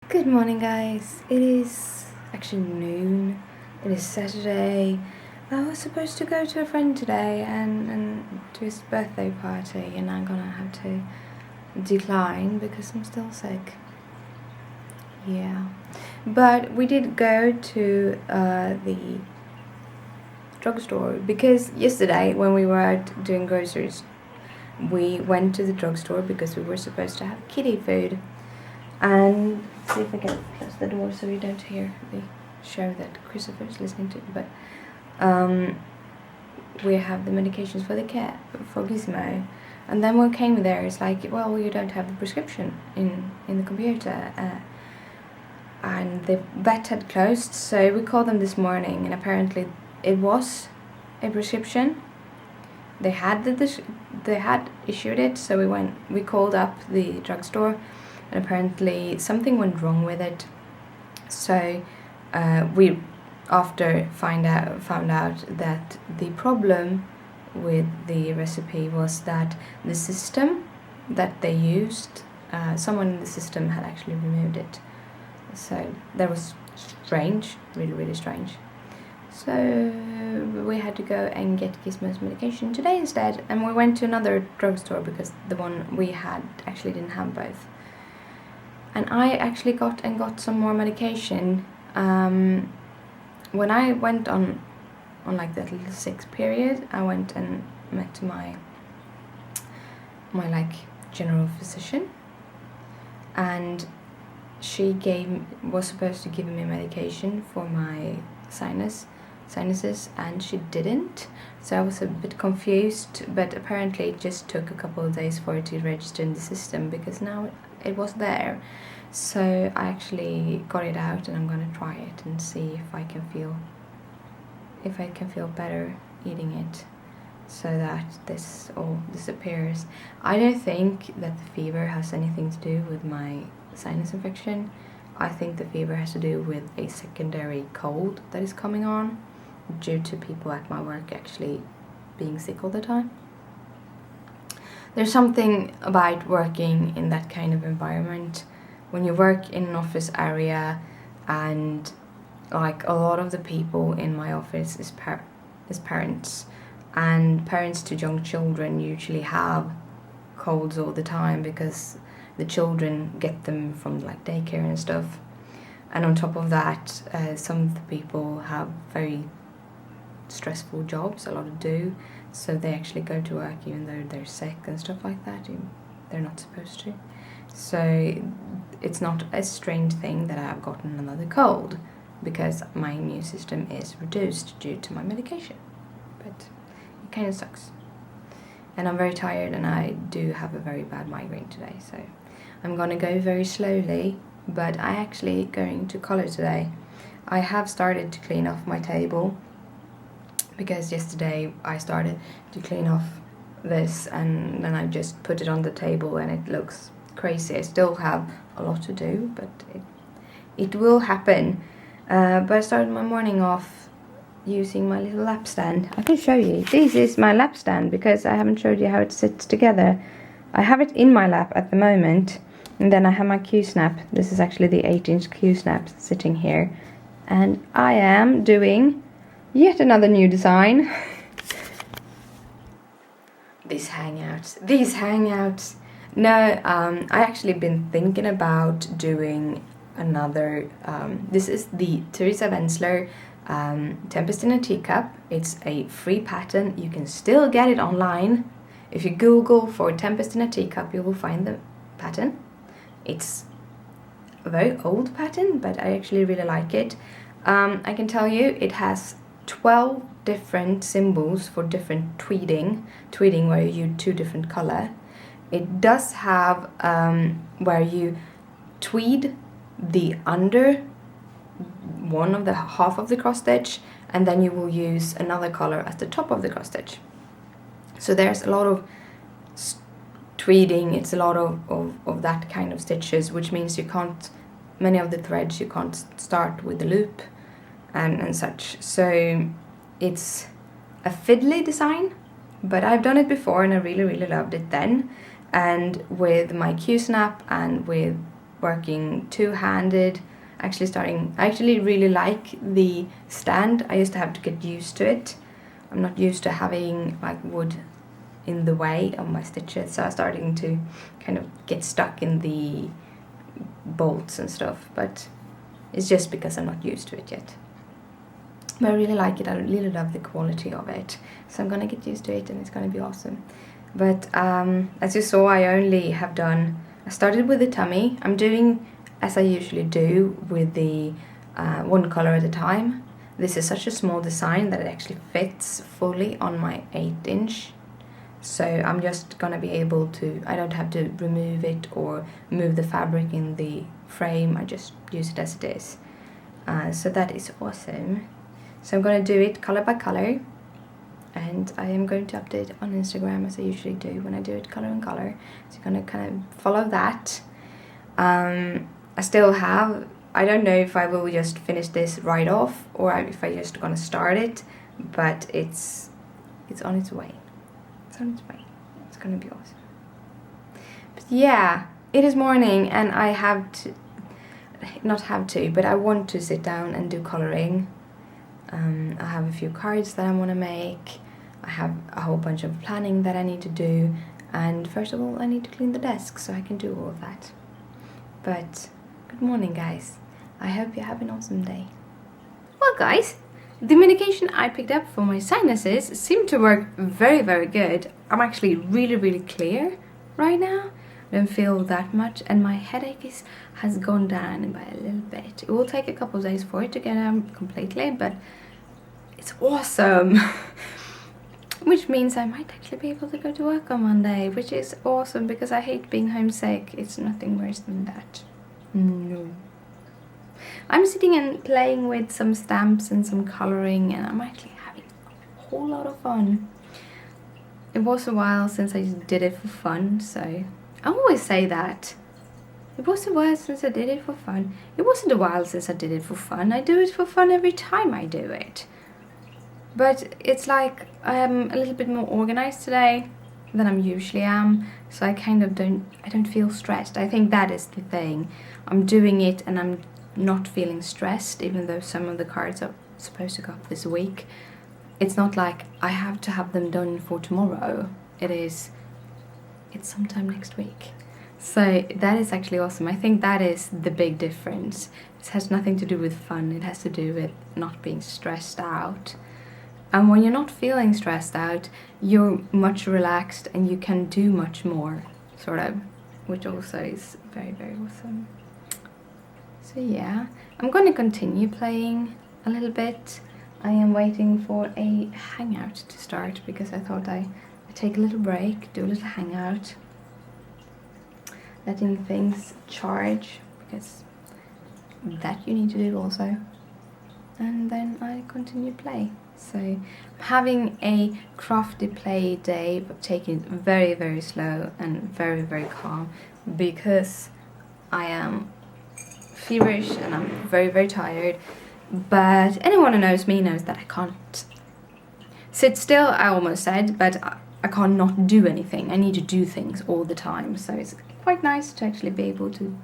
Good morning, guys. It is actually noon. It is Saturday. I was supposed to go to a friend today and to his birthday party, and I'm gonna have to decline because I'm still sick. Yeah. But we did go to the drugstore because yesterday when we were out doing groceries, we went to the drugstore because we were supposed to have kitty food. And see if I can close the door so you don't hear the show that Christopher is listening to. But we have the medications for the cat, for Gizmo. And then when we came there, it's like, well, you don't have the prescription in the computer. And the vet had closed, so we called them this morning, and apparently it was a prescription. They had they had issued it, so we called up the drugstore. And apparently something went wrong with it, so we after found out that the problem with the recipe was that the system that they used, someone in the system had actually removed it. So that was strange, really strange. So we had to go and get Gizmo's medication today instead, and we went to another drugstore because the one we had actually didn't have both. And I actually got some more medication. When I went on like that little sick period, I went and met my like general physician, and she was supposed to give me medication for my sinuses, and she didn't. So I was a bit confused, but apparently it just took a couple of days for it to register in the system because now it was there. So I actually got it out, and I'm gonna try it and see if I can feel better eating it, so that this all disappears. I don't think that the fever has anything to do with my sinus infection. I think the fever has to do with a secondary cold that is coming on due to people at my work actually being sick all the time. There's something about working in that kind of environment. When you work in an office area, and like a lot of the people in my office is parents, and parents to young children usually have colds all the time because the children get them from like daycare and stuff. And on top of that, some of the people have very stressful jobs, a lot to do, so they actually go to work even though they're sick and stuff like that. They're not supposed to. So it's not a strange thing that I've gotten another cold, because my immune system is reduced due to my medication. But it kind of sucks. And I'm very tired, and I do have a very bad migraine today, so I'm gonna go very slowly, but I actually going to color today. I have started to clean off my table, because yesterday I started to clean off this, and then I just put it on the table and it looks crazy. I still have a lot to do, but it will happen. But I started my morning off using my little lap stand. I can show you. This is my lap stand because I haven't showed you how it sits together. I have it in my lap at the moment, and then I have my Q-snap. This is actually the 8-inch Q-snap sitting here, and I am doing yet another new design. These hangouts. No, I actually been thinking about doing another. This is the Teresa Wenzler Tempest in a Teacup. It's a free pattern. You can still get it online. If you Google for Tempest in a Teacup, you will find the pattern. It's a very old pattern, but I actually really like it. I can tell you it has 12 different symbols for different tweeding where you use 2 different color. It does have where you tweed the under one of the half of the cross stitch, and then you will use another color as the top of the cross stitch. So there's a lot of tweeding. It's a lot of that kind of stitches, which means many of the threads you can't start with the loop and such. So it's a fiddly design, but I've done it before and I really loved it then. And with my Q-snap and with working two-handed, I actually really like the stand. I used to have to get used to it. I'm not used to having like wood in the way of my stitches, so I'm starting to kind of get stuck in the bolts and stuff, but it's just because I'm not used to it yet. But I really like it. I really love the quality of it, so I'm gonna get used to it and it's gonna be awesome. But as you saw, I started with the tummy. I'm doing as I usually do with the one color at a time. This is such a small design that it actually fits fully on my 8-inch. So I'm just gonna be able to, I don't have to remove it or move the fabric in the frame. I just use it as it is. So that is awesome. So I'm gonna do it color by color. And I am going to update on Instagram as I usually do when I do it color in color. So you're gonna kind of follow that. I don't know if I will just finish this right off or if I just gonna start it, but it's on its way. It's on its way. It's gonna be awesome. But yeah, it is morning and I want to sit down and do coloring. I have a few cards that I want to make. I have a whole bunch of planning that I need to do, and first of all I need to clean the desk so I can do all of that. But good morning, guys. I hope you have an awesome day. Well, guys, the medication I picked up for my sinuses seemed to work very, very good. I'm actually really, really clear right now. I don't feel that much, and my headache has gone down by a little bit. It will take a couple of days for it to get completely, but it's awesome. Which means I might actually be able to go to work on Monday, which is awesome because I hate being homesick. It's nothing worse than that. No. I'm sitting and playing with some stamps and some coloring, and I'm actually having a whole lot of fun. It was a while since I did it for fun, so I always say that. It was a while since I did it for fun. It wasn't a while since I did it for fun. I do it for fun every time I do it. But it's like I am a little bit more organized today than I usually am, so I kind of don't feel stressed. I think that is the thing. I'm doing it and I'm not feeling stressed, even though some of the cards are supposed to go up this week. It's not like I have to have them done for tomorrow. It's sometime next week. So that is actually awesome. I think that is the big difference. It has nothing to do with fun. It has to do with not being stressed out. And when you're not feeling stressed out, you're much relaxed and you can do much more, sort of, which also is very, very awesome. So yeah, I'm going to continue playing a little bit. I am waiting for a hangout to start because I thought I'd take a little break, do a little hangout, letting things charge, because that you need to do also. And then I continue play. So I'm having a crafty play day, but taking it very, very slow and very, very calm because I am feverish and I'm very, very tired. But anyone who knows me knows that I can't sit still, I almost said, but I can't not do anything. I need to do things all the time. So it's quite nice to actually be able to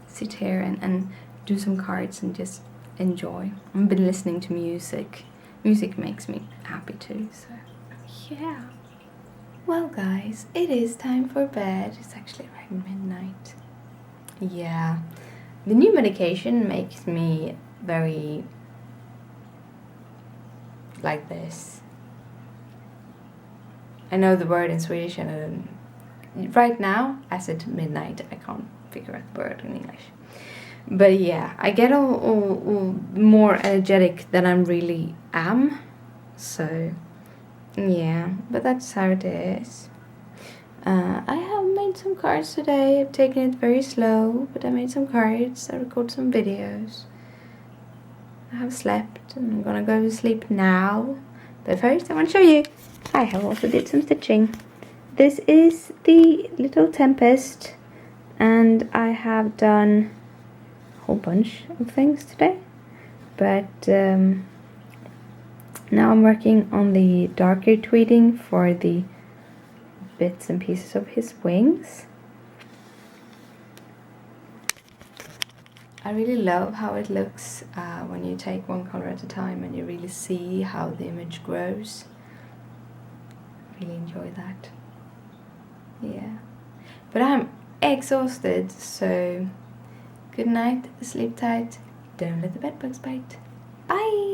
sit here and do some cards and just enjoy. I've been listening to music. Music makes me happy too, so yeah. Well, guys, it is time for bed. It's actually around midnight. Yeah, the new medication makes me very like this. I know the word in Swedish and right now, as it's midnight, I can't figure out the word in English. But yeah, I get all more energetic than I really am. So yeah, but that's how it is. I have made some cards today. I've taken it very slow, but I made some cards. I recorded some videos. I have slept and I'm gonna go to sleep now. But first I want to show you. I have also did some stitching. This is the little Tempest, and I have done whole bunch of things today, but now I'm working on the darker tweeding for the bits and pieces of his wings. I really love how it looks when you take one color at a time and you really see how the image grows. Really enjoy that. Yeah. But I'm exhausted, so good night, sleep tight, don't let the bedbugs bite. Bye!